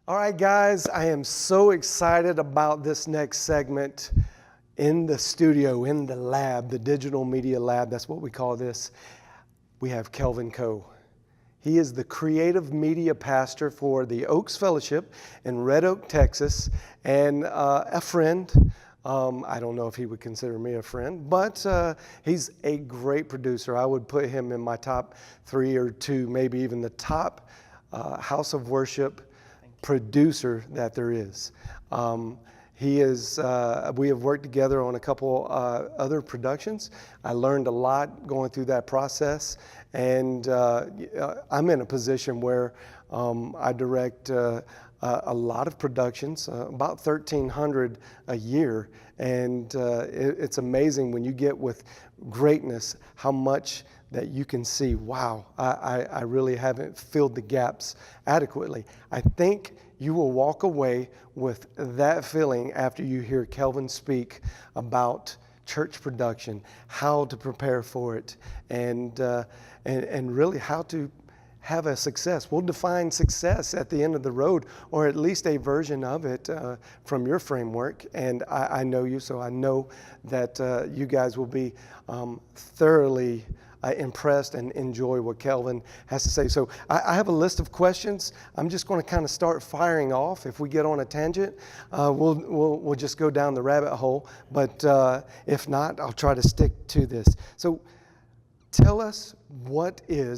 All right, guys, I am so excited about this next segment in the studio, in the lab, the digital media lab. That's what we call this. We have Kelvin Co. He is the creative media pastor for the Oaks Fellowship in Red Oak, Texas, and a friend. I don't know if he would consider me a friend, but he's a great producer. I would put him in my top 3 or 2, maybe even the top house of worship producer that there is. We have worked together on a couple other productions. I learned a lot going through that process, and I'm in a position where I direct a lot of productions, about 1,300 a year, and it's amazing when you get with greatness how much that you can see, wow, I really haven't filled the gaps adequately. I think you will walk away with that feeling after you hear Kelvin speak about church production, how to prepare for it, and really how to have a success. We'll define success at the end of the road, or at least a version of it from your framework. And I know you, so I know that you guys will be thoroughly impressed and enjoy what Kelvin has to say. So I have a list of questions. I'm just going to kind of start firing off. If we get on a tangent, we'll just go down the rabbit hole. But if not, I'll try to stick to this. So tell us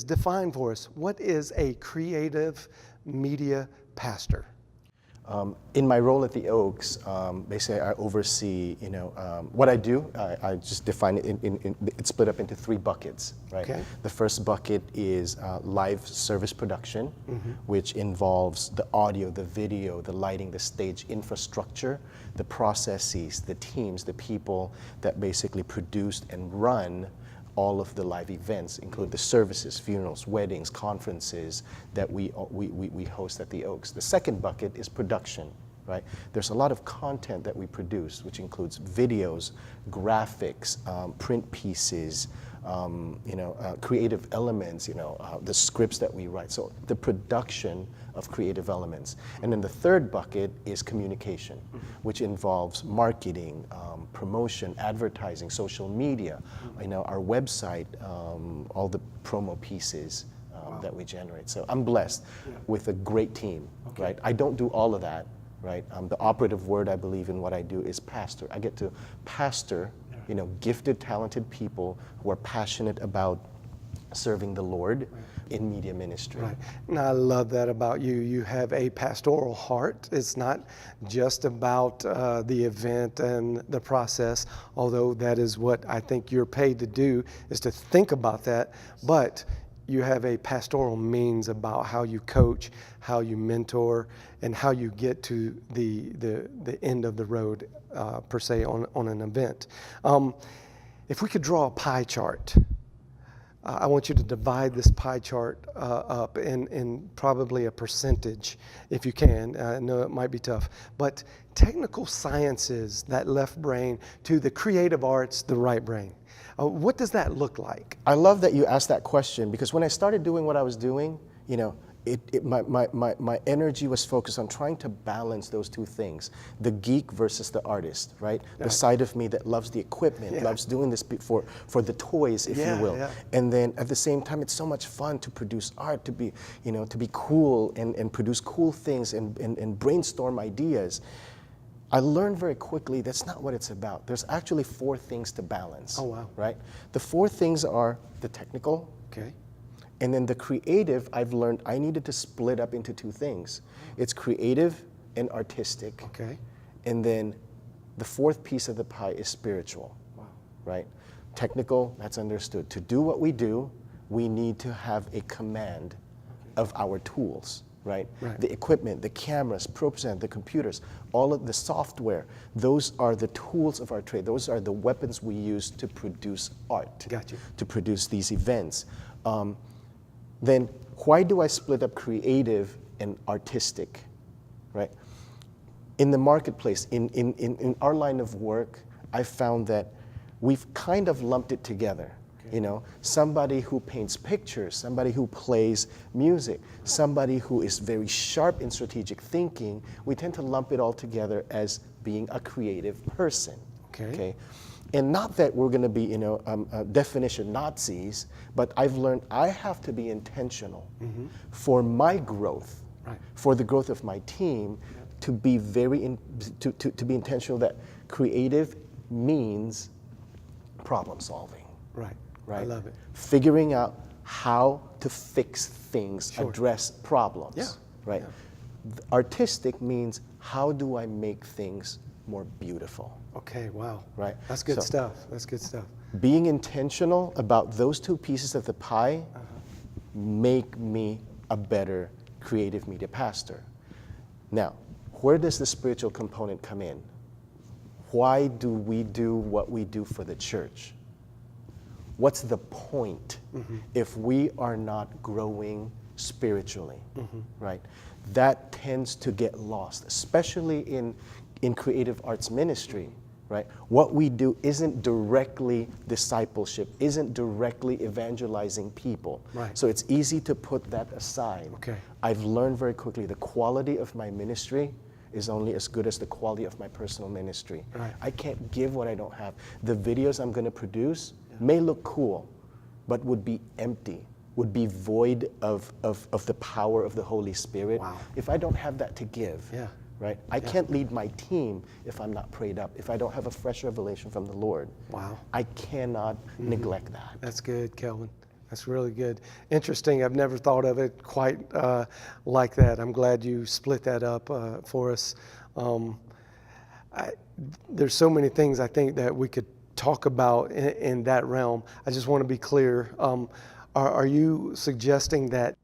define for us, what is a creative media pastor? In my role at the Oaks, basically I oversee, what I do. I just define it it's split up into 3 buckets, right? Okay. The first bucket is live service production, which involves the audio, the video, the lighting, the stage infrastructure, the processes, the teams, the people that basically produce and run all of the live events, include the services, funerals, weddings, conferences that we host at the Oaks. The second bucket is production, right? There's a lot of content that we produce, which includes videos, graphics, print pieces, creative elements, the scripts that we write. So the production of creative elements. And then the third bucket is communication, which involves marketing, promotion, advertising, social media, our website, all the promo pieces that we generate. So I'm blessed with a great team, right? I don't do all of that, right? The operative word I believe in what I do is pastor. I get to pastor gifted, talented people who are passionate about serving the Lord in media ministry. Right. And I love that about you. You have a pastoral heart. It's not just about the event and the process, although that is what I think you're paid to do, is to think about that. But you have a pastoral means about how you coach, how you mentor, and how you get to the end of the road, per se, on an event. If we could draw a pie chart, I want you to divide this pie chart up in probably a percentage, if you can. I know it might be tough. But technical sciences, that left brain, to the creative arts, the right brain. What does that look like? I love that you asked that question, because when I started doing what I was doing, my energy was focused on trying to balance those two things, the geek versus the artist, right? The side of me that loves the equipment, loves doing this for the toys, if you will. Yeah. And then at the same time, it's so much fun to produce art, to be cool and produce cool things and brainstorm ideas. I learned very quickly that's not what it's about. There's actually 4 things to balance. Oh, wow. Right? The 4 things are the technical. Okay. And then the creative, I've learned I needed to split up into 2 things. It's creative and artistic. Okay. And then the 4th piece of the pie is spiritual. Wow. Right? Technical, that's understood. To do what we do, we need to have a command of our tools. Right? The equipment, the cameras, the computers, all of the software, those are the tools of our trade. Those are the weapons we use to produce art, to produce these events. Then why do I split up creative and artistic? Right? In the marketplace, in our line of work, I found that we've kind of lumped it together. You know, somebody who paints pictures, somebody who plays music, somebody who is very sharp in strategic thinking, we tend to lump it all together as being a creative person. Okay. And not that we're going to be, definition Nazis, but I've learned I have to be intentional for my growth, for the growth of my team, to be to be intentional that creative means problem solving. Right. Right. I love it. Figuring out how to fix things, address problems. Yeah. Right. Artistic means how do I make things more beautiful. Okay, wow. Right. That's good stuff. That's good stuff. Being intentional about those two pieces of the pie make me a better creative media pastor. Now, where does the spiritual component come in? Why do we do what we do for the church? What's the point if we are not growing spiritually, right? That tends to get lost, especially in creative arts ministry, right? What we do isn't directly discipleship, isn't directly evangelizing people. Right. So it's easy to put that aside. Okay. I've learned very quickly the quality of my ministry is only as good as the quality of my personal ministry. Right. I can't give what I don't have. The videos I'm going to produce may look cool, but would be empty, would be void of the power of the Holy Spirit if I don't have that to give. Yeah. Right? I can't lead my team if I'm not prayed up, if I don't have a fresh revelation from the Lord. Wow. I cannot neglect that. That's good, Kelvin. That's really good. Interesting. I've never thought of it quite like that. I'm glad you split that up for us. There's so many things I think that we could talk about in that realm. I just want to be clear. Are you suggesting that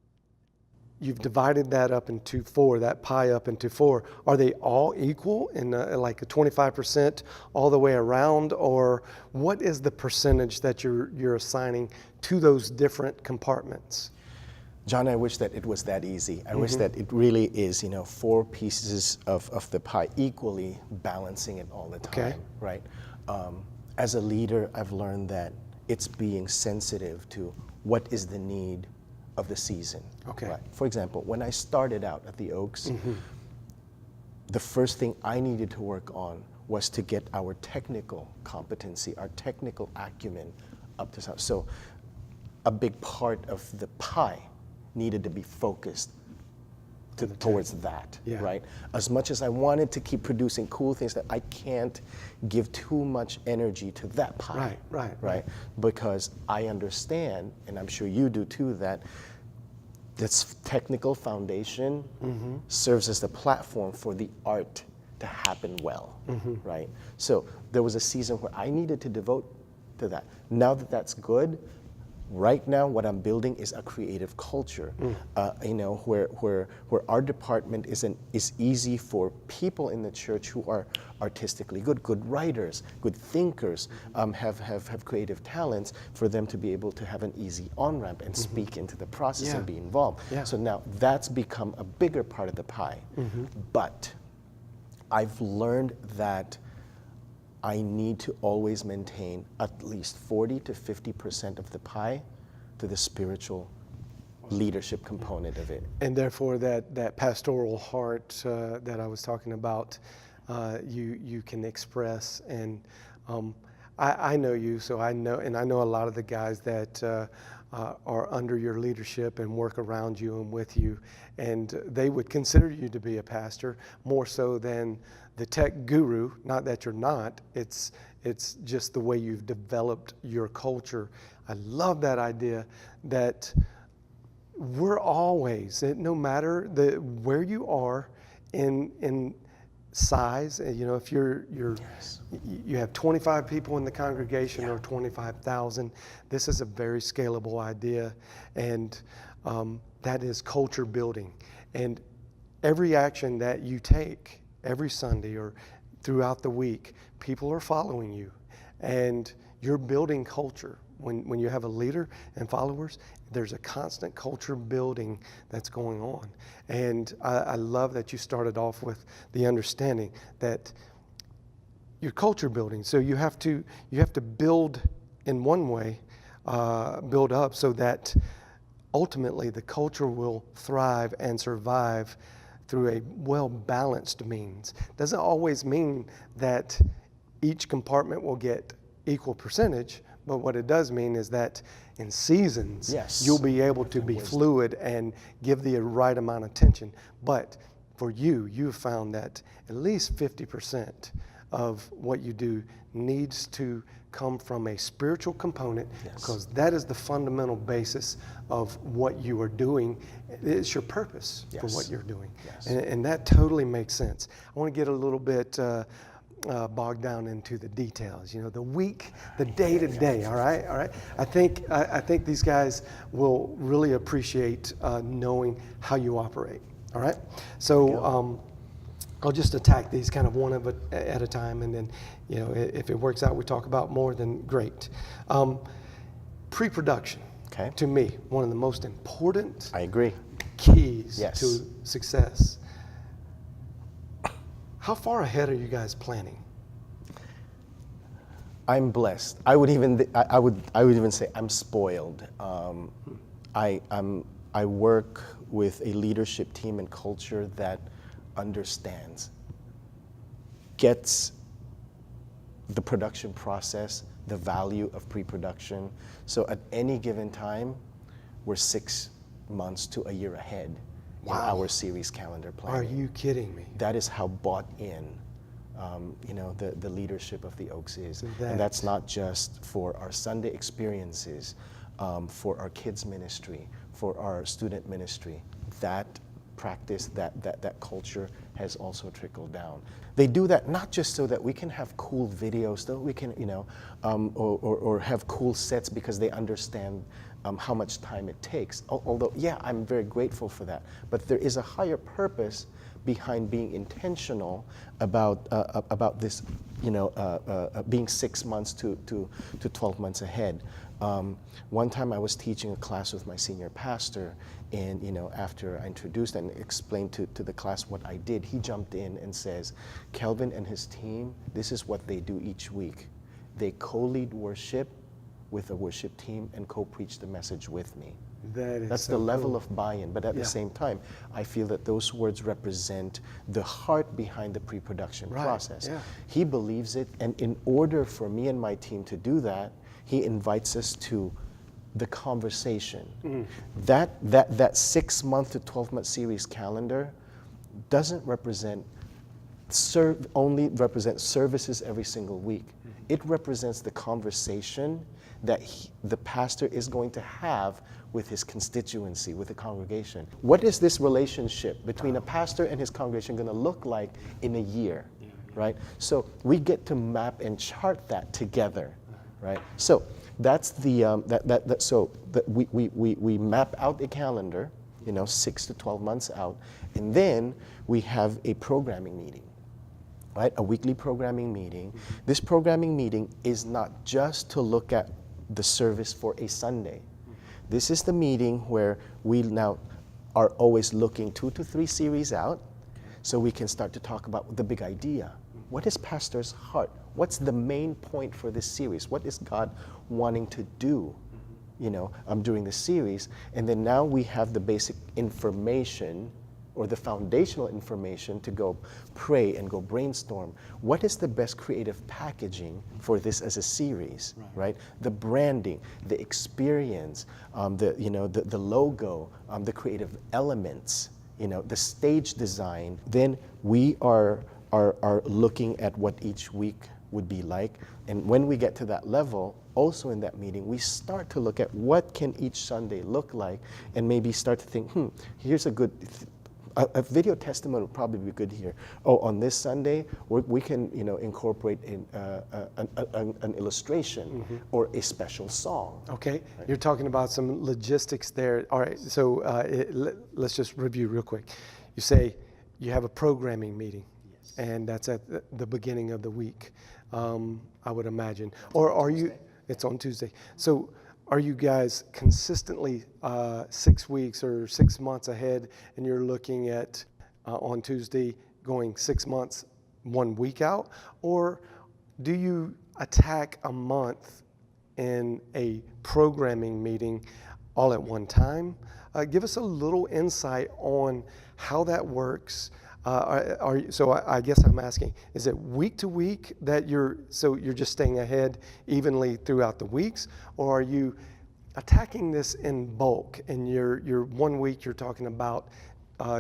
you've divided that up into four, that pie up into four? Are they all equal in like a 25% all the way around, or what is the percentage that you're assigning to those different compartments? John, I wish that it was that easy. I wish that it really is, four pieces of the pie, equally balancing it all the time, right? As a leader, I've learned that it's being sensitive to what is the need of the season. Okay. Right? For example, when I started out at the Oaks, the first thing I needed to work on was to get our technical competency, our technical acumen up to something. So a big part of the pie needed to be focused towards that, right? As much as I wanted to keep producing cool things, that I can't give too much energy to that pie. Right? Because I understand, and I'm sure you do too, that this technical foundation serves as the platform for the art to happen well, right? So there was a season where I needed to devote to that. Now that that's good, right now, what I'm building is a creative culture, where our department is easy for people in the church who are artistically good writers, good thinkers, have creative talents, for them to be able to have an easy on-ramp and speak into the process and be involved. So now that's become a bigger part of the pie. But I've learned that I need to always maintain at least 40 to 50% of the pie to the spiritual leadership component of it. And therefore that pastoral heart that I was talking about, you can express. And I know you, so I know a lot of the guys that are under your leadership and work around you and with you, and they would consider you to be a pastor more so than the tech guru. Not that you're not, it's just the way you've developed your culture. I love that idea that we're always, no matter where you are in size, if you have 25 people in the congregation or 25,000, this is a very scalable idea, and that is culture building. And every action that you take every Sunday or throughout the week, people are following you, and you're building culture. When you have a leader and followers, there's a constant culture building that's going on. And I love that you started off with the understanding that you're culture building. So you have to build in one way, build up so that ultimately the culture will thrive and survive through a well-balanced means. Doesn't always mean that each compartment will get equal percentage, but what it does mean is that in seasons, Yes. you'll be able to be fluid and give the right amount of attention. But for you, you've found that at least 50% of what you do needs to come from a spiritual component, because that is the fundamental basis of what you are doing. It's your purpose for what you're doing. And that totally makes sense. I want to get a little bit bogged down into the details, you know, the week, the day to day. All right. I think these guys will really appreciate knowing how you operate. All right. So I'll just attack these kind of one of it at a time, and then, you know, if it works out, we talk about more, then great. Pre-production. Okay. To me, one of the most important. I agree. Keys Yes. to success. How far ahead are you guys planning? I'm blessed. I would even say I'm spoiled. I work with a leadership team and culture that understands, gets the production process, the value of pre-production. So at any given time, we're 6 months to a year ahead in our series calendar planning. Are you kidding me? That is how bought in, you know, the leadership of the Oaks is. And that's not just for our Sunday experiences, for our kids ministry, for our student ministry. That practice, that culture has also trickled down. They do that not just so that we can have cool videos, so we can, you know, or have cool sets because they understand how much time it takes. Although, yeah, I'm very grateful for that. But there is a higher purpose behind being intentional about this, you know, being 6 months to 12 months ahead. One time I was teaching a class with my senior pastor, and, you know, after I introduced and explained to the class what I did, he jumped in and says, Kelvin and his team, this is what they do each week. They co-lead worship with a worship team and co-preach the message with me. That's so the level of buy-in, but at the same time, I feel that those words represent the heart behind the pre-production process. He believes it, and in order for me and my team to do that, he invites us to the conversation. That 6 month to 12 month series calendar doesn't represent only represent services every single week. It represents the conversation that the pastor is going to have with his constituency, with the congregation. What is this relationship between a pastor and his congregation going to look like in a year, right? So we get to map and chart that together, right? So that's the we map out a calendar, you know, 6 to 12 months out, and then we have a programming meeting. Right, a weekly programming meeting. This programming meeting is not just to look at the service for a Sunday. This is the meeting where we now are always looking 2 to 3 series out, so we can start to talk about the big idea. What is pastor's heart? What's the main point for this series? What is God wanting to do, you know, during the series? And then now we have the basic information, or the foundational information, to go pray and go brainstorm. What is the best creative packaging for this as a series, right? The branding, the experience, the logo, the creative elements, you know, the stage design. Then we are looking at what each week would be like. And when we get to that level, also in that meeting, we start to look at what can each Sunday look like, and maybe start to think, here's a good a video testimony would probably be good here. Oh, on this Sunday, we can, you know, incorporate an illustration or a special song. Okay, right. You're talking about some logistics there. All right, so let's just review real quick. You say you have a programming meeting, and that's at the beginning of the week, I would imagine. Or are you? It's on Tuesday. So are you guys consistently 6 weeks or 6 months ahead, and you're looking at on Tuesday going 6 months, 1 week out? Or do you attack a month in a programming meeting all at one time? Give us a little insight on how that works. I guess I'm asking, is it week to week that you're just staying ahead evenly throughout the weeks, or are you attacking this in bulk and you're 1 week you're talking about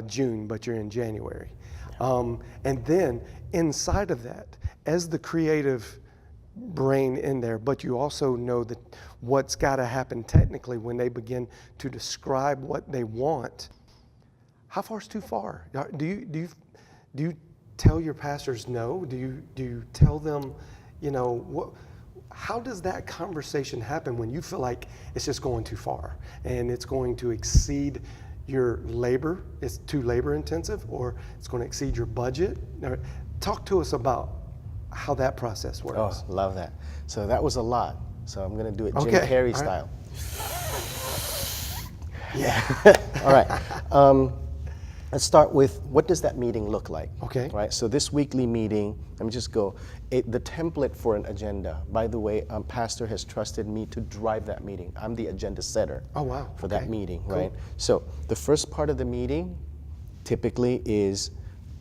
June, but you're in January? And then inside of that, as the creative brain in there, but you also know that what's got to happen technically when they begin to describe what they want. How far is too far? Do you tell your pastors no? Do you tell them, how does that conversation happen when you feel like it's just going too far and it's going to exceed your labor, it's too labor intensive, or it's going to exceed your budget? Talk to us about how that process works. Oh, love that. So that was a lot. So I'm going to do it Jim Carrey style. Yeah. All right. Let's start with, what does that meeting look like? Okay. Right. So this weekly meeting, let me just go. The template for an agenda. By the way, Pastor has trusted me to drive that meeting. I'm the agenda setter. Oh, wow. For that meeting, Cool. right? So the first part of the meeting typically is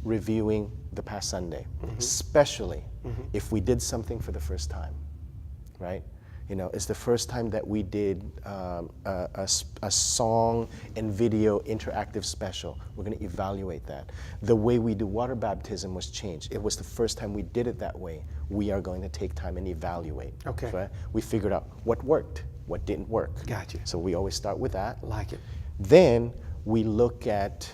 reviewing the past Sunday, especially if we did something for the first time, right? It's the first time that we did a song and video interactive special. We're going to evaluate that. The way we do water baptism was changed. It was the first time we did it that way. We are going to take time and evaluate. Okay. Right? We figured out what worked, what didn't work. Gotcha. So we always start with that. Like it. Then we look at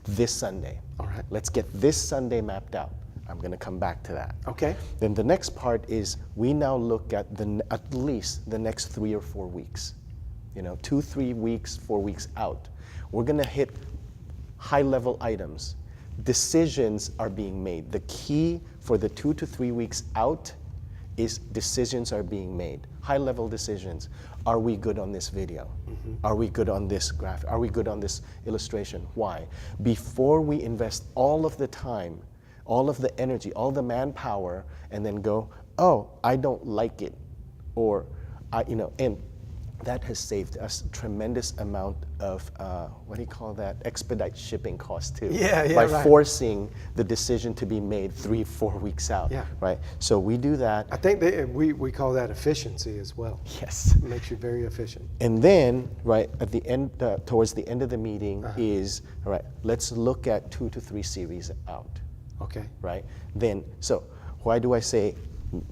this Sunday. All right. Let's get this Sunday mapped out. I'm going to come back to that. Okay. Then the next part is we now look at at least the next 3 or 4 weeks. 2, 3 weeks, 4 weeks out. We're going to hit high-level items. Decisions are being made. The key for the 2 to 3 weeks out is decisions are being made. High-level decisions. Are we good on this video? Are we good on this graphic? Are we good on this illustration? Why? Before we invest all of the time, all of the energy, all the manpower, and then go, oh, I don't like it, or and that has saved us a tremendous amount of expedite shipping costs too. By right. forcing the decision to be made 3-4 weeks out. Yeah. Right. So we do that. I think we call that efficiency as well. Yes. It makes you very efficient. And then, right at the end, towards the end of the meeting, is all right. Let's look at 2 to 3 series out. Okay. Right? Then, so why do I say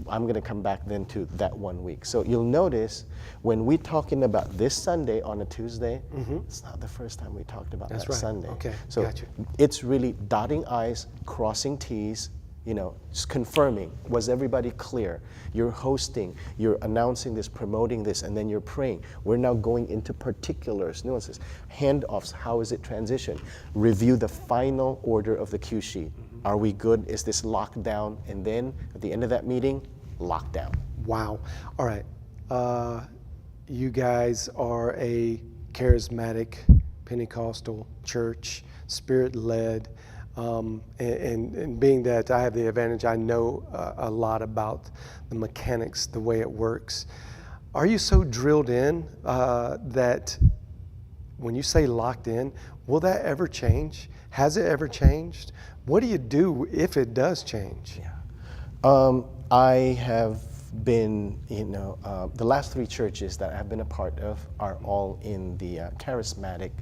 I'm going to come back then to that 1 week? So you'll notice when we're talking about this Sunday on a Tuesday, it's not the first time we talked about That's that right. Sunday. Okay. So Gotcha. it's really dotting I's, crossing T's, just confirming, was everybody clear? You're hosting, you're announcing this, promoting this, and then you're praying. We're now going into particulars, nuances, handoffs, how is it transition? Review the final order of the cue sheet. Are we good? Is this locked down? And then at the end of that meeting, lockdown. Wow. All right. You guys are a charismatic Pentecostal church, Spirit-led. And being that I have the advantage, I know a lot about the mechanics, the way it works. Are you so drilled in that when you say locked in, will that ever change? Has it ever changed? What do you do if it does change? Yeah. I have been, the last 3 churches that I've been a part of are all in the charismatic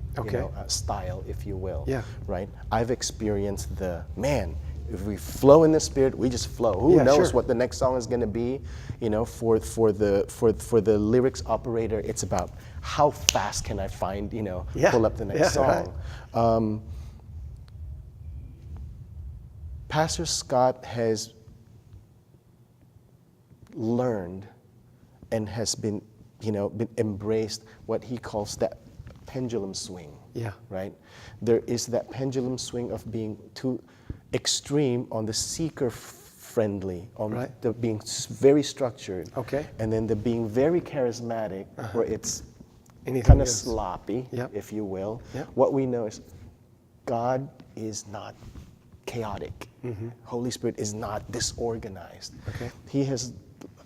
style, if you will. Yeah. Right? I've experienced if we flow in the Spirit, we just flow. Who knows what the next song is going to be? For the lyrics operator, it's about how fast can I find, pull up the next song. Right. Pastor Scott has learned and has been embraced what he calls that pendulum swing. Yeah. Right? There is that pendulum swing of being too extreme on the seeker friendly, on the being very structured. Okay. And then the being very charismatic, where it's Anything kind of goes. sloppy, Yep. if you will. Yep. What we know is God is not chaotic. Holy Spirit is not disorganized. Okay. He has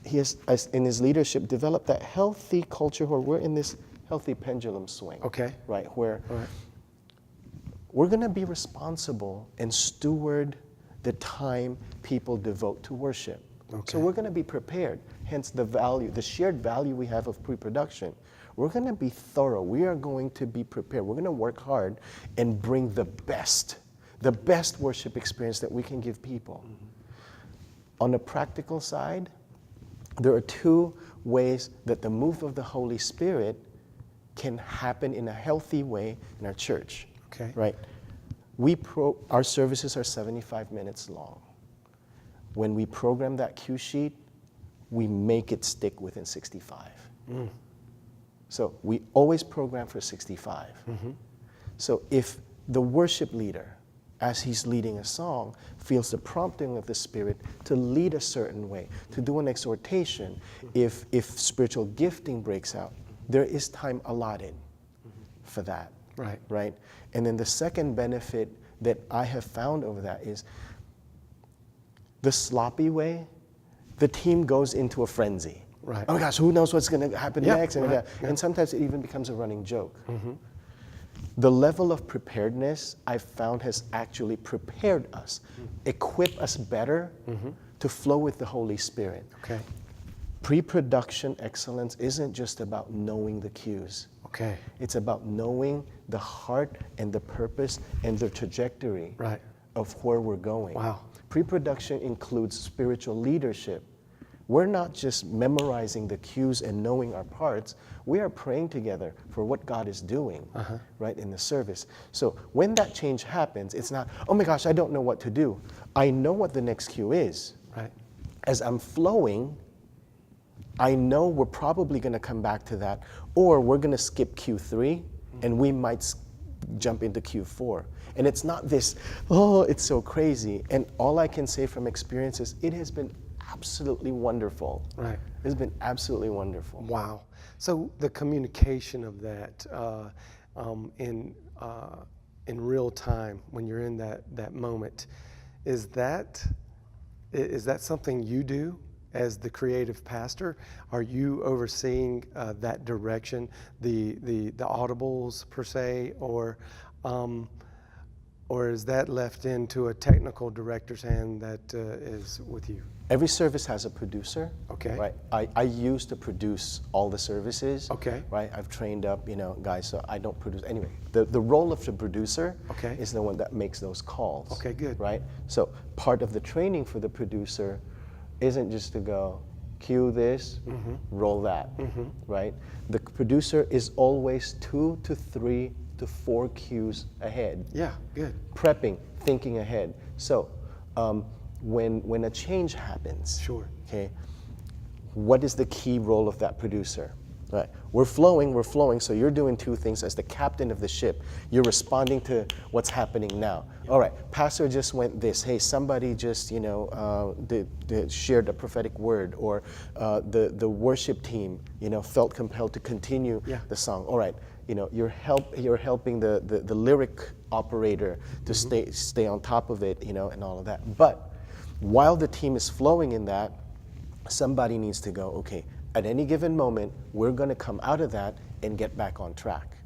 he has, in his leadership, developed that healthy culture where we're in this healthy pendulum swing. Okay. Right, where All right. we're going to be responsible and steward the time people devote to worship. Okay. So we're going to be prepared. Hence the value, the shared value we have of pre-production. We're going to be thorough. We are going to be prepared. We're going to work hard and bring the best worship experience that we can give people. Mm-hmm. On the practical side, there are two ways that the move of the Holy Spirit can happen in a healthy way in our church. Okay. Right? Our services are 75 minutes long. When we program that cue sheet, we make it stick within 65. Mm. So we always program for 65. Mm-hmm. So if the worship leader, as he's leading a song, feels the prompting of the Spirit to lead a certain way, to do an exhortation, if spiritual gifting breaks out, there is time allotted for that. Right. Right? And then the second benefit that I have found over that is the sloppy way, the team goes into a frenzy. Right. Oh my gosh, who knows what's going to happen next? And, right. and sometimes it even becomes a running joke. Mm-hmm. The level of preparedness I've found has actually prepared us, equip us better to flow with the Holy Spirit. Okay. Pre-production excellence isn't just about knowing the cues. Okay. It's about knowing the heart and the purpose and the trajectory Right. of where we're going. Wow. Pre-production includes spiritual leadership. We're not just memorizing the cues and knowing our parts. We are praying together for what God is doing, right, in the service. So when that change happens, it's not, oh my gosh, I don't know what to do. I know what the next cue is. Right. As I'm flowing, I know we're probably going to come back to that, or we're going to skip Q3, and we might jump into Q4. And it's not this, oh, it's so crazy. And all I can say from experience is it has been absolutely wonderful. Right. It's been absolutely wonderful. Wow. So the communication of that in real time when you're in that moment, is that something you do as the creative pastor? Are you overseeing that direction, the audibles per se, or is that left into a technical director's hand that is with you? Every service has a producer. Okay. Right. I used to produce all the services. Okay. Right. I've trained up, guys, so I don't produce anyway. The role of the producer is the one that makes those calls. Okay, good. Right. So part of the training for the producer isn't just to go cue this, roll that. Right. The producer is always 2 to 3 to 4 cues ahead. Yeah. Good. Prepping, thinking ahead. So. When a change happens, sure. Okay, what is the key role of that producer? Right, we're flowing, so you're doing two things as the captain of the ship. You're responding to what's happening now. Yep. All right, pastor just went this. Hey, somebody just, shared a prophetic word, or the worship team, felt compelled to continue the song. All right, you're helping the lyric operator to stay on top of it, and all of that. But while the team is flowing in that, somebody needs to go, okay, at any given moment, we're going to come out of that and get back on track.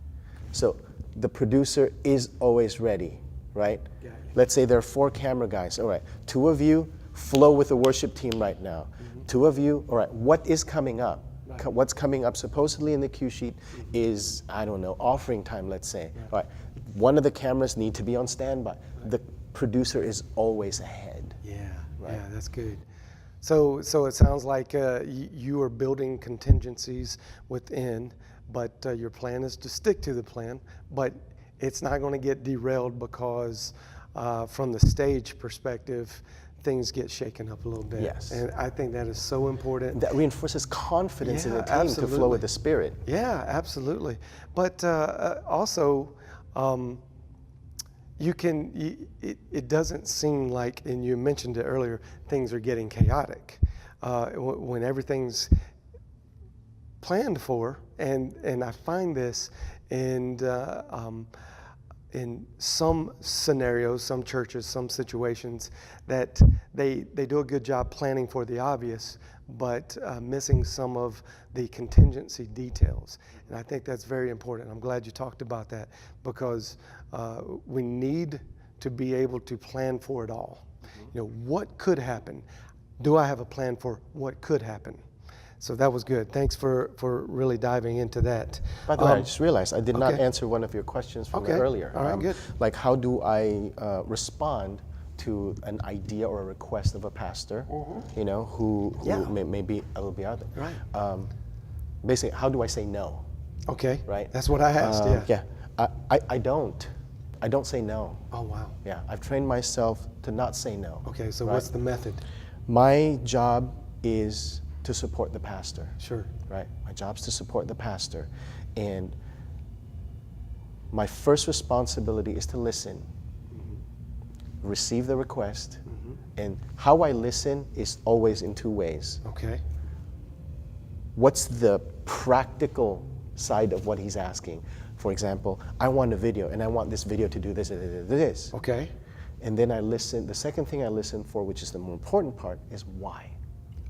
So the producer is always ready, right? Yeah. Let's say there are 4 camera guys. All right, 2 of you flow with the worship team right now. 2 of you, all right, what is coming up? Right. What's coming up supposedly in the cue sheet is, I don't know, offering time, let's say. Right. All right, one of the cameras need to be on standby. Right. The producer is always ahead. Yeah, right? Yeah, that's good. So it sounds like you are building contingencies within, but your plan is to stick to the plan, but it's not going to get derailed because from the stage perspective, things get shaken up a little bit. Yes. And I think that is so important. That reinforces confidence in the team absolutely. To flow with the Spirit. Yeah, absolutely. But also, it doesn't seem like, and you mentioned it earlier, things are getting chaotic. When everything's planned for, and I find this in in some scenarios, some churches, some situations, that they do a good job planning for the obvious, but missing some of the contingency details. And I think that's very important. I'm glad you talked about that, because we need to be able to plan for it all. You know, what could happen? Do I have a plan for what could happen? So that was good. Thanks for really diving into that. By the way, I just realized I did not okay. answer one of your questions from Okay. earlier. All right, good. Like, how do I respond to an idea or a request of a pastor, you know, who Yeah. may be a little bit out there? Right. Basically, how do I say no? Okay. Right. That's what I asked. Yeah. I don't say no. Oh, wow. Yeah, I've trained myself to not say no. Okay, so right? what's the method? My job is to support the pastor. Sure. Right? My job's to support the pastor. And my first responsibility is to listen, receive the request, and how I listen is always in two ways. Okay. What's the practical side of what he's asking? For example, I want a video, and I want this video to do this. Okay. And then I listen. The second thing I listen for, which is the more important part, is why.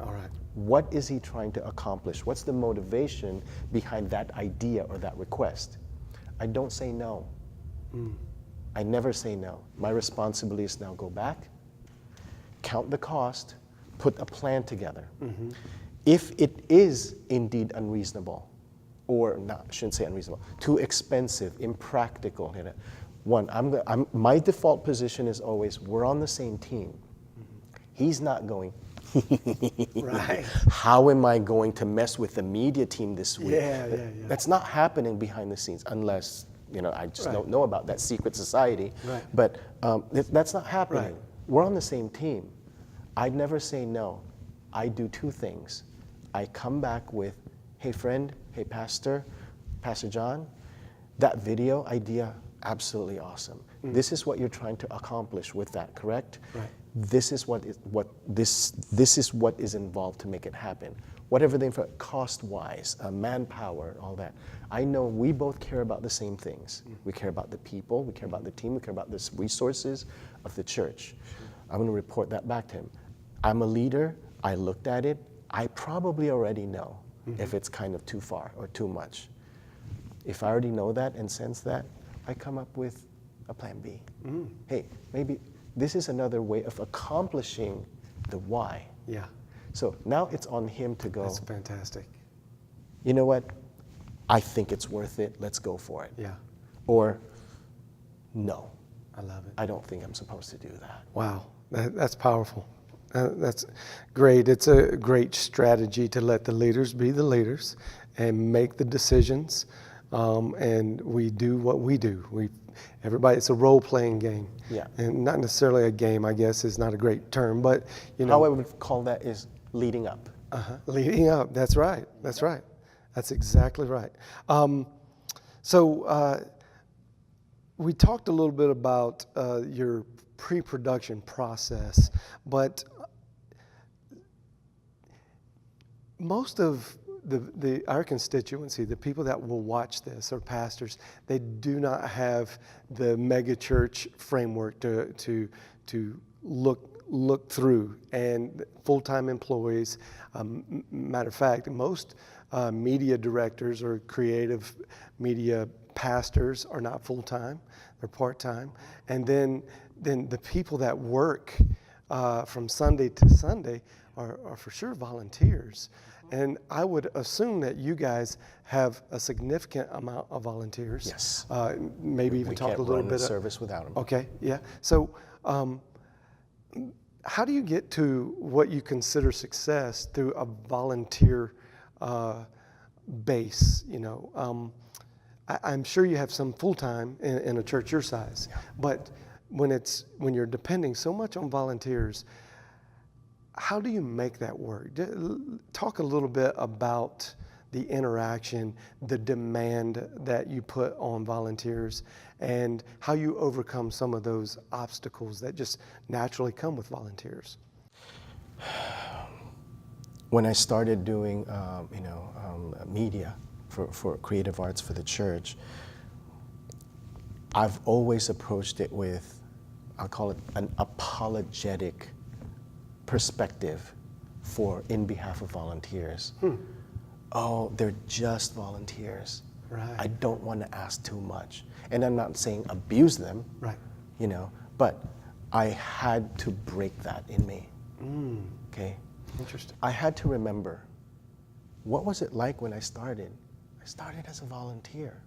All right. What is he trying to accomplish? What's the motivation behind that idea or that request? I don't say no. I never say no. My responsibility is now go back, count the cost, put a plan together. If it is indeed unreasonable, or not, I shouldn't say unreasonable, too expensive, impractical, you know, my default position is always, we're on the same team. He's not going, Right. how am I going to mess with the media team this week? Yeah. That's not happening behind the scenes, unless, you know, I just Right. don't know about that secret society. Right. But that's not happening. Right. We're on the same team. I'd never say no. I do two things. I come back with, hey friend, hey Pastor John, that video idea, absolutely awesome. This is what you're trying to accomplish with that, correct? Right. This is what is involved to make it happen. Whatever the cost-wise, manpower, all that. I know we both care about the same things. We care about the people, we care about the team, we care about the resources of the church. I'm going to report that back to him. I'm a leader. I looked at it. I probably already know if it's kind of too far or too much. If I already know that and sense that, I come up with a plan B. Hey, maybe this is another way of accomplishing the why. Yeah. So now it's on him to go, That's fantastic. you know what? I think it's worth it. Let's go for it. Yeah. Or, no, I love it. I don't think I'm supposed to do that. Wow. That's powerful. That's great. It's a great strategy to let the leaders be the leaders and make the decisions. And we do what we do. Everybody, it's a role-playing game. Yeah. And not necessarily a game, I guess, is not a great term, but, you know. How I would call that is leading up. Leading up. That's right. That's right. That's exactly right. We talked a little bit about your pre-production process, but most of our constituency, the people that will watch this, are pastors. They do not have the mega church framework to look through, and full-time employees. Matter of fact, most media directors or creative media pastors are not full-time; they're part-time. And then the people that work from Sunday to Sunday are for sure volunteers. And I would assume that you guys have a significant amount of volunteers. Yes. Maybe even We talk can't a little run the bit. service without him. Okay. Yeah. So, how do you get to what you consider success through a volunteer base? You know, I'm sure you have some full time in a church your size, but when you're depending so much on volunteers, how do you make that work? Talk a little bit about the interaction, the demand that you put on volunteers, and how you overcome some of those obstacles that just naturally come with volunteers. When I started doing, media for creative arts for the church, I've always approached it with, I'll call it an apologetic perspective in behalf of volunteers. Oh, they're just volunteers. Right. I don't want to ask too much. And I'm not saying abuse them, Right. you know, but I had to break that in me. Okay? Interesting. I had to remember, what was it like when I started? I started as a volunteer.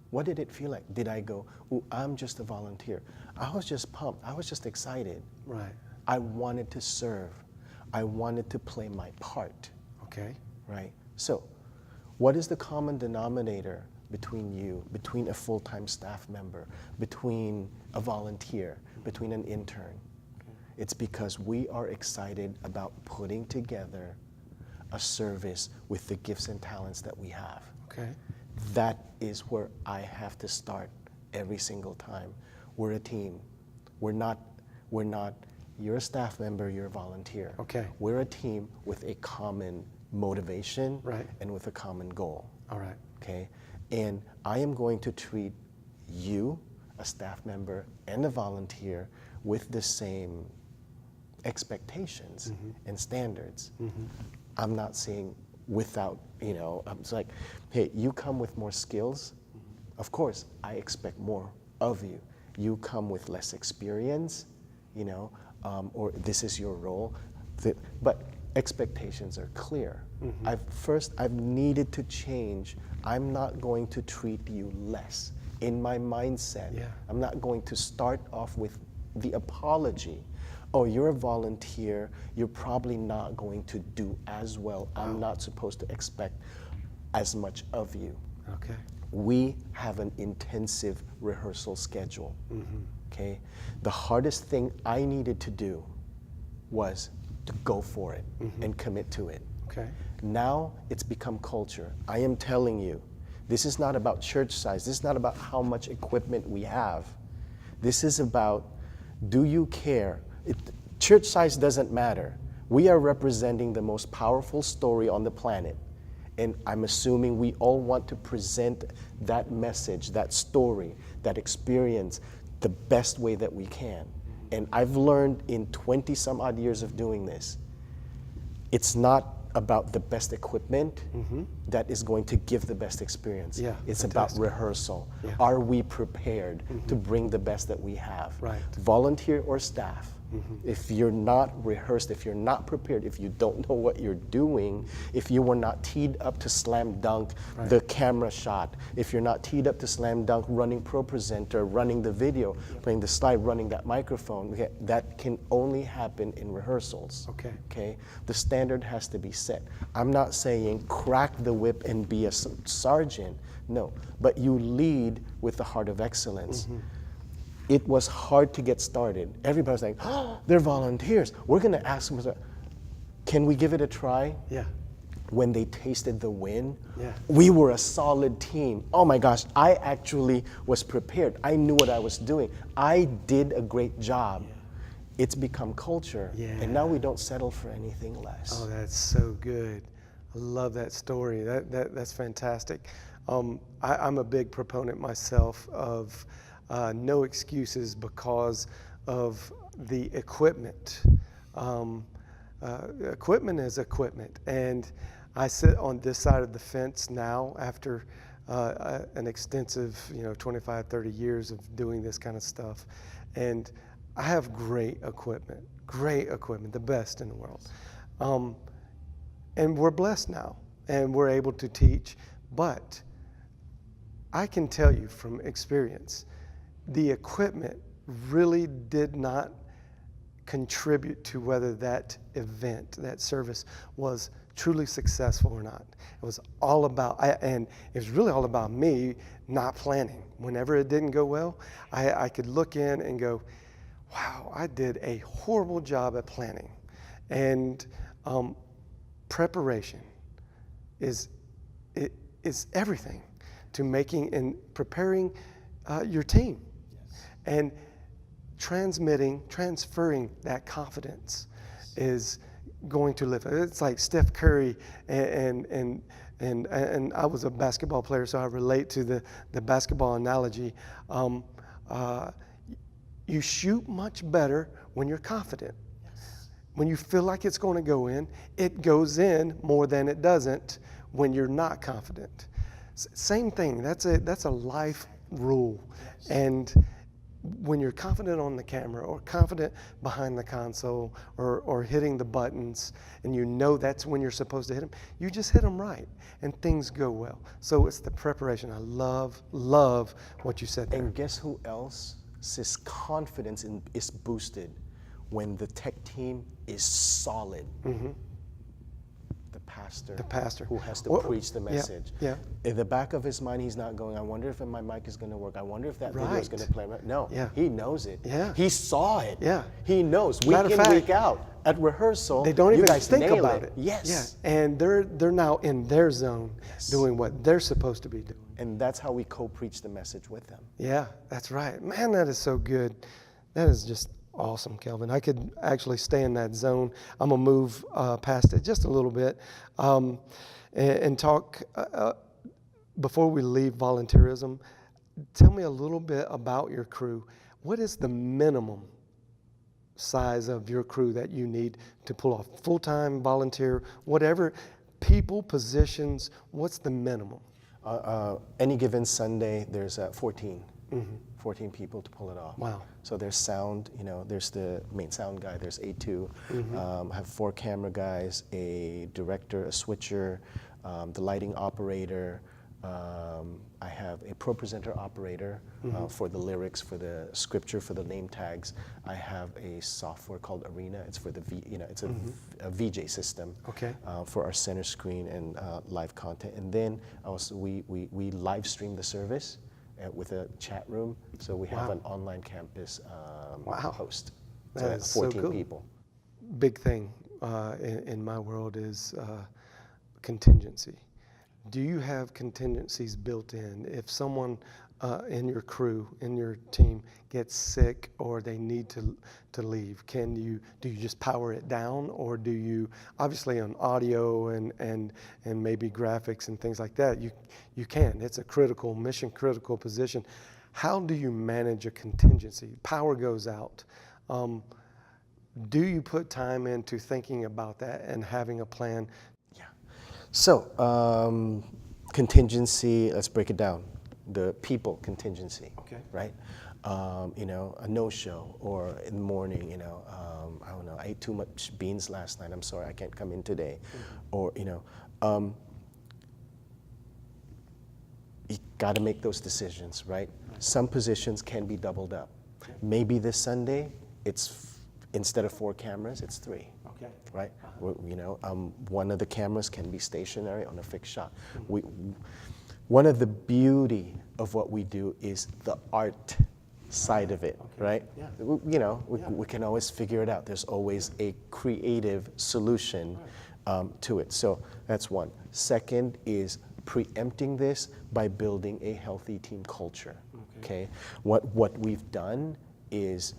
What did it feel like? Did I go, ooh, I'm just a volunteer? I was just pumped. I was just excited. Right. I wanted to serve. I wanted to play my part, Okay. right? So, what is the common denominator between you, between a full-time staff member, between a volunteer, between an intern? It's because we are excited about putting together a service with the gifts and talents that we have. Okay. That is where I have to start every single time. We're a team. We're not, you're a staff member, you're a volunteer. Okay. We're a team with a common motivation Right. and with a common goal. All right. Okay? And I am going to treat you, a staff member and a volunteer, with the same expectations and standards. I'm not saying without, it's like, hey, you come with more skills, of course, I expect more of you. You come with less experience, or this is your role, but expectations are clear. I've needed to change. I'm not going to treat you less in my mindset. Yeah. I'm not going to start off with the apology. Oh, you're a volunteer, you're probably not going to do as well. I'm not supposed to expect as much of you. Okay. We have an intensive rehearsal schedule, okay? The hardest thing I needed to do was to go for it and commit to it. Okay. Now it's become culture. I am telling you, this is not about church size. This is not about how much equipment we have. This is about, do you care? Church size doesn't matter. We are representing the most powerful story on the planet. And I'm assuming we all want to present that message, that story, that experience the best way that we can. And I've learned in 20 some odd years of doing this, it's not about the best equipment that is going to give the best experience. Yeah, it's fantastic. about rehearsal. Yeah. Are we prepared to bring the best that we have? Right. Volunteer or staff. If you're not rehearsed, if you're not prepared, if you don't know what you're doing, if you were not teed up to slam dunk the camera shot, if you're not teed up to slam dunk running ProPresenter, running the video, playing the slide, running that microphone, okay, that can only happen in rehearsals. Okay. Okay? The standard has to be set. I'm not saying crack the whip and be a sergeant. No, but you lead with the heart of excellence. It was hard to get started. Everybody's like, oh, they're volunteers. We're going to ask them, can we give it a try? Yeah. When they tasted the win, Yeah. we were a solid team. Oh my gosh, I actually was prepared. I knew what I was doing. I did a great job. Yeah. It's become culture. Yeah. And now we don't settle for anything less. Oh, that's so good. I love that story. That's fantastic. I'm a big proponent myself of no excuses because of the equipment. Equipment is equipment. And I sit on this side of the fence now after an extensive, 25, 30 years of doing this kind of stuff. And I have great equipment, the best in the world. And we're blessed now, and we're able to teach. But I can tell you from experience, the equipment really did not contribute to whether that event, that service, was truly successful or not. It was all about, and it was really all about me not planning. Whenever it didn't go well, I could look in and go, wow, I did a horrible job at planning. And preparation is everything to making and preparing your team. Yes. And transferring that confidence is going to lift. It's like Steph Curry and I was a basketball player, so I relate to the basketball analogy. You shoot much better when you're confident. Yes. When you feel like it's going to go in, it goes in more than it doesn't when you're not confident. Same thing. That's a life rule. Yes. And when you're confident on the camera or confident behind the console or hitting the buttons, and you know that's when you're supposed to hit them, you just hit them right and things go well. So it's the preparation. I love what you said there. And guess who else? His confidence is boosted when the tech team is solid. Mm-hmm. The pastor who has to preach the message. Yeah. In the back of his mind, he's not going, I wonder if my mic is going to work. I wonder if that video is going to play. No, he knows it. Yeah. He saw it. Yeah. He knows. Week in, week out. At rehearsal, they don't even you guys think nail about it. Yes. Yeah. And they're now in their zone, doing what they're supposed to be doing. And that's how we co-preach the message with them. Yeah, that's right. Man, that is so good. That is just awesome, Kelvin. I could actually stay in that zone. I'm going to move past it just a little bit and talk, before we leave volunteerism, tell me a little bit about your crew. What is the minimum size of your crew that you need to pull off? Full-time, volunteer, whatever, people, positions, what's the minimum? Any given Sunday, there's 14. Mm-hmm. 14 people to pull it off. Wow. So there's sound, there's the main sound guy, there's A2. Mm-hmm. I have 4 camera guys, a director, a switcher, the lighting operator. I have a ProPresenter operator for the lyrics, for the scripture, for the name tags. I have a software called Arena. It's for the it's a VJ system. Okay. For our center screen and live content. And then also we live stream the service with a chat room. So we have an online campus host. So That that's is 14 so cool. people. Big thing in my world is contingency. Do you have contingencies built in? If someone in your crew, in your team, gets sick or they need to leave, do you just power it down, or do you, obviously on audio and maybe graphics and things like that, you can. It's a mission critical position. How do you manage a contingency? Power goes out. Do you put time into thinking about that and having a plan? So, contingency, let's break it down. The people contingency, right? A no-show, or in the morning, I don't know, I ate too much beans last night, I'm sorry, I can't come in today. Or, you gotta make those decisions, right? Some positions can be doubled up. Maybe this Sunday, instead of 4 cameras, it's 3. Okay. Right? One of the cameras can be stationary on a fixed shot. One of the beauty of what we do is the art side of it, right? Yeah. We can always figure it out. There's always a creative solution to it. So that's one. Second is preempting this by building a healthy team culture. Okay. What we've done is,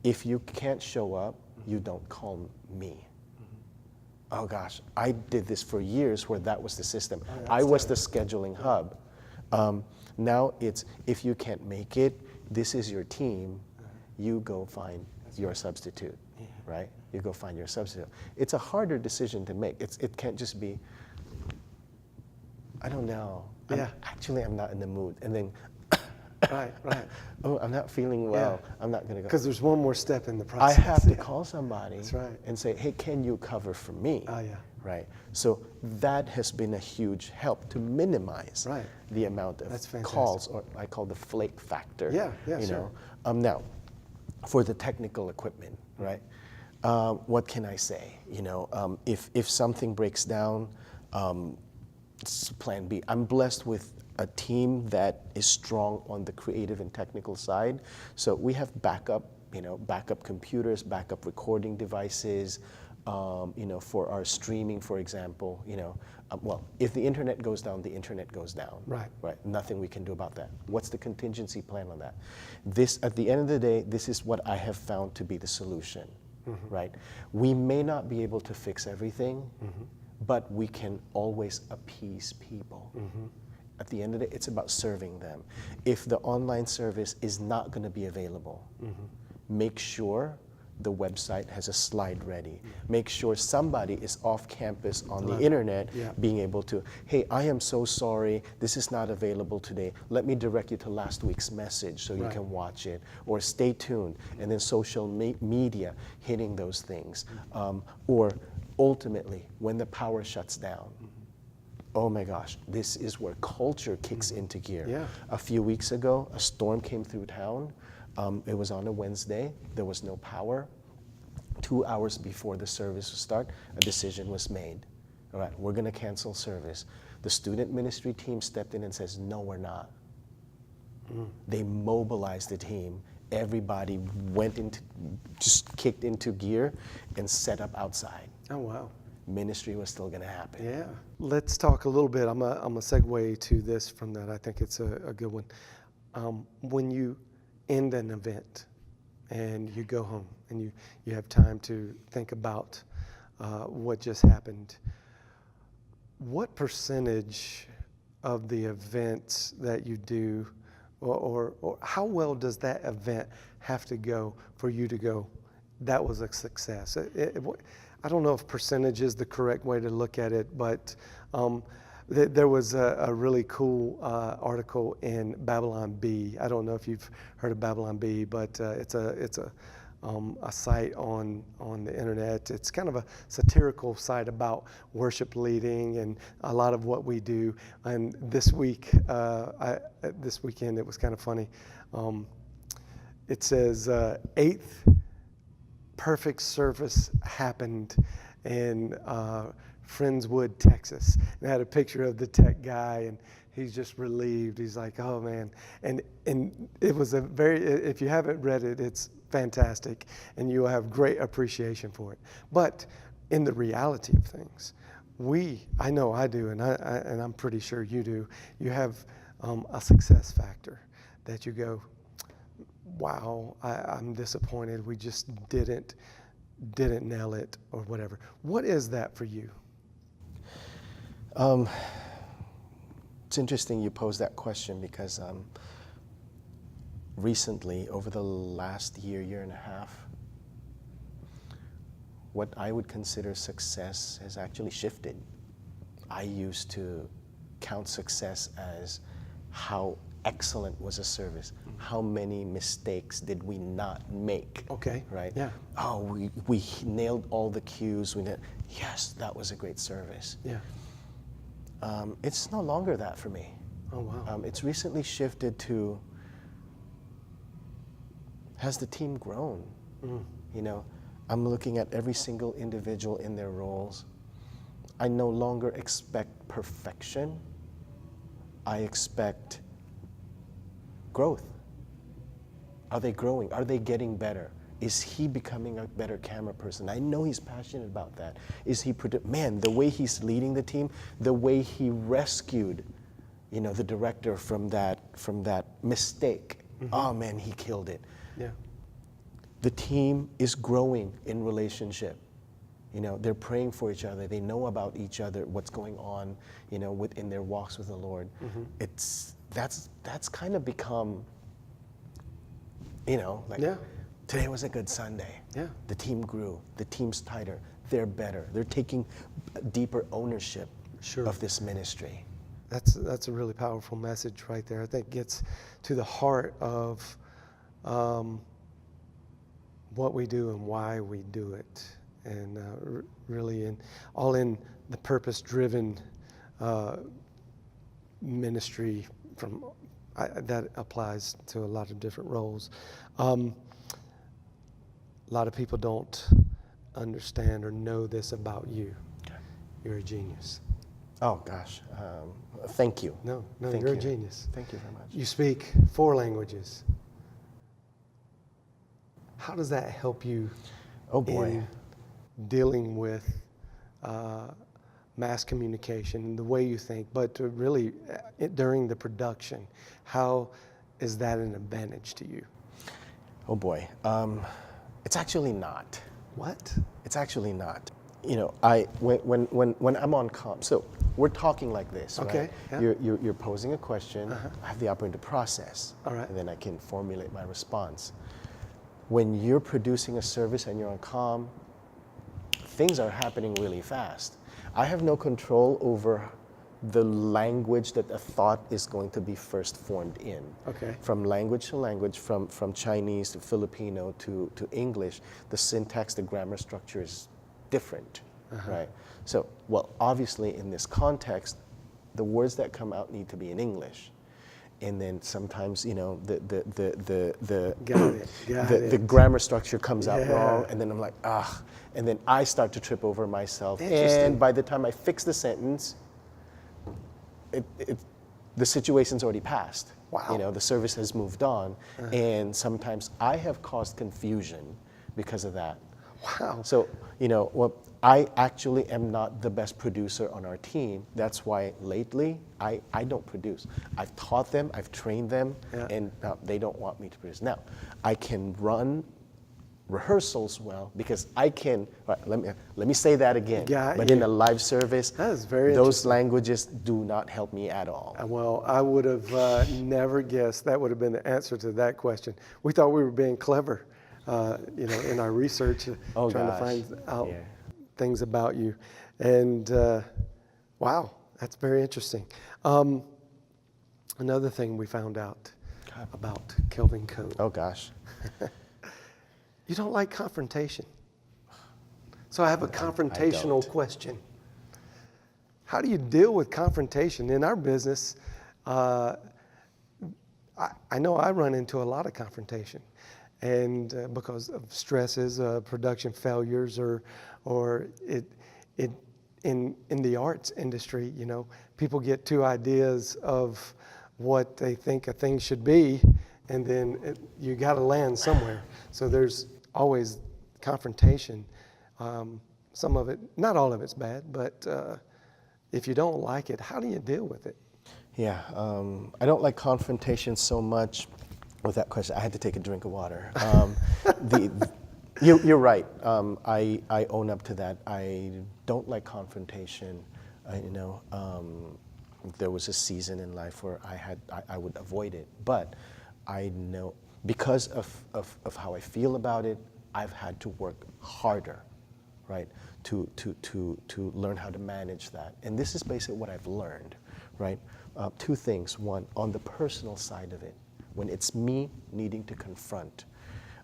if you can't show up, you don't call me. Oh gosh, I did this for years where that was the system. I was the scheduling hub. Now it's, if you can't make it, this is your team, you go find your substitute, right? You go find your substitute. It's a harder decision to make. It can't just be, I don't know. Actually, I'm not in the mood. And then, Right. Oh, I'm not feeling well. I'm not going to go. Because there's one more step in the process. I have to call somebody and say, hey, can you cover for me? Oh, yeah. Right. So that has been a huge help to minimize the amount of calls, or I call the flake factor. Sure. Now, for the technical equipment, right? What can I say? If something breaks down, it's plan B. I'm blessed with a team that is strong on the creative and technical side. So we have backup computers, backup recording devices, for our streaming, for example, well, if the internet goes down, the internet goes down. Right. Nothing we can do about that. What's the contingency plan on that? At the end of the day, this is what I have found to be the solution, right? We may not be able to fix everything, but we can always appease people. At the end of the day, it's about serving them. If the online service is not going to be available, make sure the website has a slide ready. Make sure somebody is off campus on the internet being able to, hey, I am so sorry, this is not available today. Let me direct you to last week's message so you can watch it. Or stay tuned. And then social media hitting those things. Or ultimately, when the power shuts down, oh my gosh, this is where culture kicks into gear. A few weeks ago, a storm came through town. It was on a Wednesday. There was no power. 2 hours before the service would start, a decision was made. All right, we're going to cancel service. The student ministry team stepped in and says, no, we're not. They mobilized the team. Everybody went into, just kicked into gear and set up outside. Oh, wow. Ministry was still going to happen. Yeah. Let's talk a little bit. I'm a segue to this from that. I think it's a good one. When you end an event and you go home and you have time to think about what just happened, what percentage of the events that you do or how well does that event have to go for you to go, that was a success? I don't know if percentage is the correct way to look at it, but there was a really cool article in Babylon Bee. I don't know if you've heard of Babylon Bee, but it's a site on the internet. It's kind of a satirical site about worship leading and a lot of what we do. And this weekend, it was kind of funny. It says, 8th perfect service happened in Friendswood, Texas. And I had a picture of the tech guy, and he's just relieved. He's like, oh man. And it was a very, if you haven't read it, it's fantastic, and you will have great appreciation for it. But in the reality of things, I know I do, and I'm pretty sure you do, you have a success factor that you go, wow, I'm disappointed. We just didn't nail it or whatever. What is that for you? It's interesting you pose that question because recently, over the last year and a half, what I would consider success has actually shifted. I used to count success as how excellent was a service. How many mistakes did we not make? Okay. Right? Yeah. Oh, we nailed all the cues. Yes, that was a great service. Yeah. It's no longer that for me. Oh, wow. It's recently shifted to, has the team grown? You know, I'm looking at every single individual in their roles. I no longer expect perfection. I expect growth. Are they growing? Are they getting better? Is he becoming a better camera person? I know he's passionate about that. Is he, man, the way he's leading the team, the way he rescued, the director from that mistake. Oh man, he killed it. Yeah. The team is growing in relationship. They're praying for each other. They know about each other, what's going on, within their walks with the Lord. That's kind of become, today was a good Sunday. Yeah. The team grew. The team's tighter. They're better. They're taking deeper ownership of this ministry. That's a really powerful message right there. I think it gets to the heart of what we do and why we do it. And really all in the purpose-driven ministry that applies to a lot of different roles. A lot of people don't understand or know this about you. Okay. You're a genius. Oh gosh, thank you. No, Thank you're you. a genius. Thank you very much. You speak 4 languages. How does that help you in dealing with mass communication, the way you think, but to really during the production, how is that an advantage to you? Oh boy, it's actually not. What? It's actually not. You know, when I'm on comp, so we're talking like this, Okay, right? yeah. You're posing a question. I have the opportunity to process, All right. and then I can formulate my response. When you're producing a service and you're on comm, things are happening really fast. I have no control over the language that a thought is going to be first formed in. Okay. From language to language, from Chinese to Filipino to English, the syntax, the grammar structure is different, right? So, well, obviously in this context, the words that come out need to be in English. And then sometimes, you know, the grammar structure comes out wrong, and then I'm like, ah, and then I start to trip over myself. And by the time I fix the sentence, the situation's already passed. Wow. You know, the service has moved on, and sometimes I have caused confusion because of that. Wow. So, you know, well, I actually am not the best producer on our team. That's why lately I don't produce. I've taught them, I've trained them, and they don't want me to produce. Now, I can run rehearsals well because I can, right, let me say that again. But in a live service, that is very those languages do not help me at all. Well, I would have never guessed that would have been the answer to that question. We thought we were being clever, you know, in our research, trying to find out things about you. And wow, that's very interesting. Another thing we found out about Kelvin Co. Oh gosh. You don't like confrontation. So I have a confrontational question. How do you deal with confrontation? In our business, I know I run into a lot of confrontation, and because of stresses, production failures, or in the arts industry, you know, people get two ideas of what they think a thing should be, and then you got to land somewhere. So there's always confrontation. Some of it, not all of it's bad, but if you don't like it, how do you deal with it? Yeah, I don't like confrontation so much. With that question, I had to take a drink of water. You're right. I own up to that. I don't like confrontation. You know, there was a season in life where I would avoid it, but I know because of how I feel about it, I've had to work harder, right, to learn how to manage that. And this is basically what I've learned, right? Two things. One, on the personal side of it, when it's me needing to confront,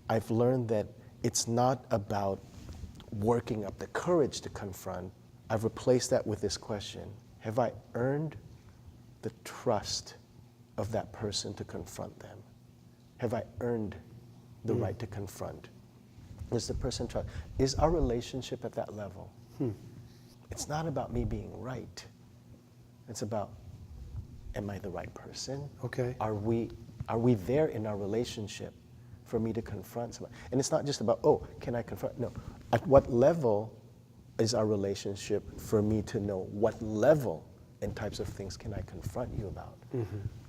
I've learned that it's not about working up the courage to confront. I've replaced that with this question: have I earned the trust of that person to confront them? Have I earned the right to confront? Does the person trust? Is our relationship at that level? It's not about me being right. It's about, am I the right person? Okay. Are we there in our relationship for me to confront somebody? And it's not just about, oh, can I confront? No. At what level is our relationship for me to know what level and types of things can I confront you about?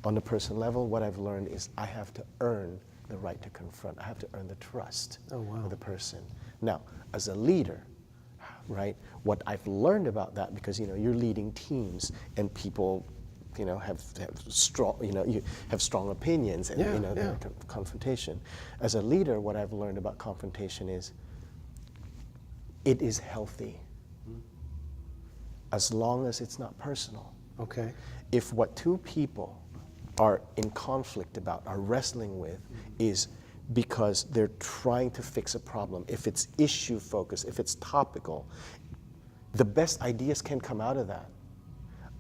On the person level, what I've learned is I have to earn the right to confront. I have to earn the trust of the person. Now, as a leader, right, what I've learned about that, because, you know, you're leading teams and people, you know, have strong, you know, you have strong opinions and, you know, confrontation. As a leader, what I've learned about confrontation is it is healthy as long as it's not personal. Okay. If what two people are in conflict about, are wrestling with, is because they're trying to fix a problem, if it's issue focused, if it's topical, the best ideas can come out of that.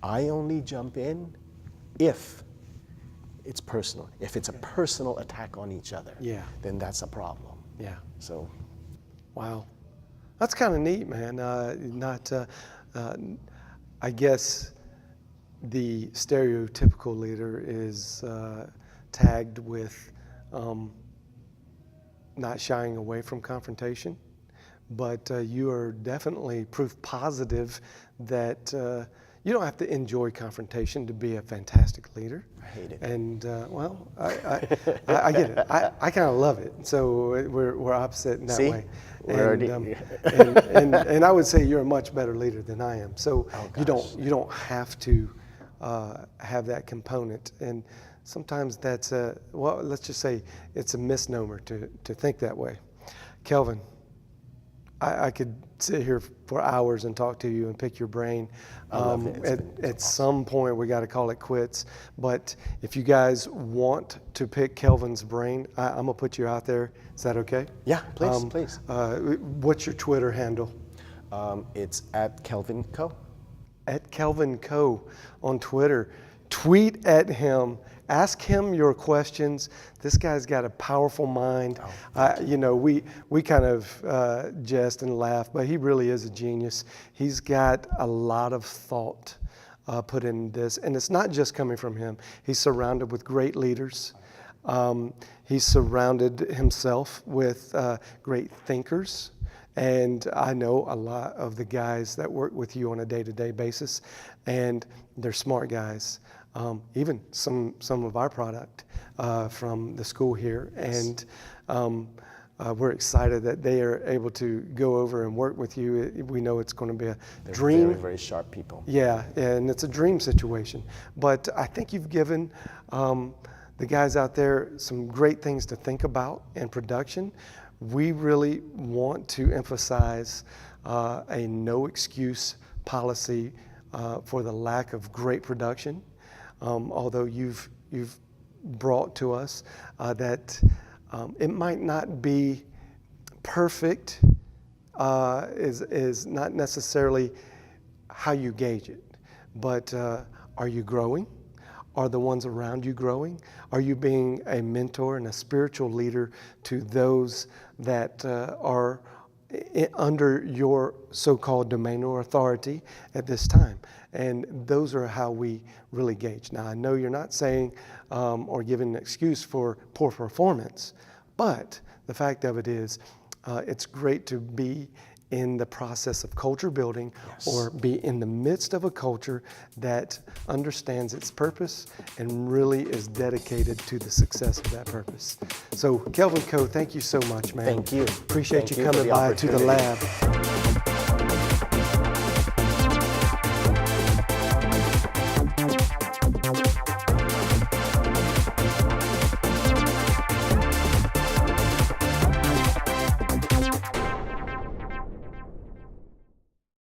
I only jump in if it's personal. If it's a personal attack on each other, then that's a problem. Yeah. So, wow, that's kind of neat, man. I guess the stereotypical leader is tagged with not shying away from confrontation, but you are definitely proof positive that you don't have to enjoy confrontation to be a fantastic leader. I hate it. And well, I get it. I kind of love it. So we're opposite in that See? way. We're And, already- and I would say you're a much better leader than I am. So you don't have to have that component. And sometimes that's well, let's just say it's a misnomer to think that way. Kelvin, I could sit here for hours and talk to you and pick your brain. I love it. At some point, we got to call it quits. But if you guys want to pick Kelvin's brain, I'm gonna put you out there. Is that okay? Yeah, please, please. What's your Twitter handle? It's at Kelvin Co. At Kelvin Co on Twitter. Tweet at him. Ask him your questions. This guy's got a powerful mind. You know, we kind of jest and laugh, but he really is a genius. He's got a lot of thought put in this, and it's not just coming from him. He's surrounded with great leaders. He's surrounded himself with great thinkers. And I know a lot of the guys that work with you on a day-to-day basis, and they're smart guys. Even some of our product from the school here, and we're excited that they are able to go over and work with you. We know it's going to be a dream. Very, very sharp people. Yeah, and it's a dream situation. But I think you've given the guys out there some great things to think about in production. We really want to emphasize a no excuse policy for the lack of great production. Although you've brought to us that it might not be perfect, is not necessarily how you gauge it, but are you growing? Are the ones around you growing? Are you being a mentor and a spiritual leader to those that are under your so-called domain or authority at this time? And those are how we really gauge. Now, I know you're not saying or giving an excuse for poor performance, but the fact of it is, it's great to be in the process of culture building, or be in the midst of a culture that understands its purpose and really is dedicated to the success of that purpose. So, Kelvin Co, thank you so much, man. Thank you. Appreciate Thank you you for coming the by to the opportunity. lab.